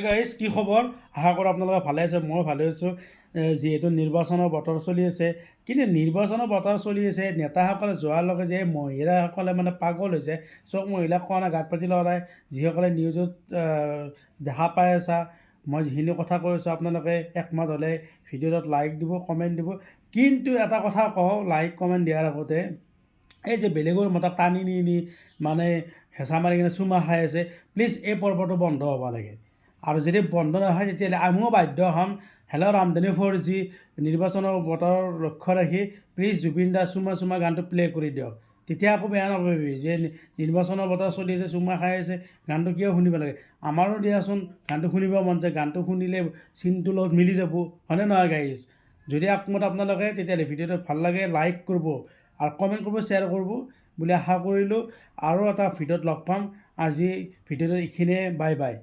Guys কি খবৰ? আশা কৰোঁ আপোনালোকে ভালে আছে, মই ভালে আছোঁ। যিহেতু নিৰ্বাচনৰ বতৰ চলি আছে, কিন্তু নিৰ্বাচনৰ বতৰ চলি আছে, নেতাসকলে যোৱাৰ লগে যে মহিলাসকলে মানে পাগল হৈছে। চব মহিলাক কোৱা নাই, গাত পাতি লোৱা নাই। যিসকলে নিউজত দেখা পাই আছা, মই যিখিনি কথা কৈ আছোঁ আপোনালোকে একমত হ'লে ভিডিঅ'টোত লাইক দিব, কমেণ্ট দিব। কিন্তু এটা কথা কওঁ, লাইক কমেণ্ট দিয়াৰ আগতে এই যে বেলেগৰ মতক টানি নি মানে হেঁচা মাৰি কিনে চুমা খাই আছে, প্লিজ এই পৰ্বটো বন্ধ হ'ব লাগে। আৰু যদি বন্ধ নহয় তেতিয়াহ'লে আমিও বাধ্য হ'ম। হেল্ল' ৰামধেনু 4G নিৰ্বাচনৰ বতৰ লক্ষ্য ৰাখি প্লিজ জুবিন দাৰ চুমা গানটো প্লে' কৰি দিয়ক। তেতিয়া আকৌ বেয়া নাপাবি যে নিৰ্বাচনৰ বতৰ চলি আছে, চুমা খাই আছে, গানটো কিয় শুনিব লাগে। আমাৰো দিয়াচোন গানটো শুনিব মন যায়, গানটো শুনিলে চিনটোৰ লগত মিলি যাব, হয়নে নহয় গাইজ? যদি একমত আপোনালোকে তেতিয়াহ'লে ভিডিঅ'টো ভাল লাগে লাইক কৰিব আৰু কমেণ্ট কৰিব, শ্বেয়াৰ কৰিব বুলি আশা কৰিলোঁ। আৰু এটা ভিডিঅ'ত লগ পাম। আজি ভিডিঅ'টো এইখিনিয়ে, বাই বাই।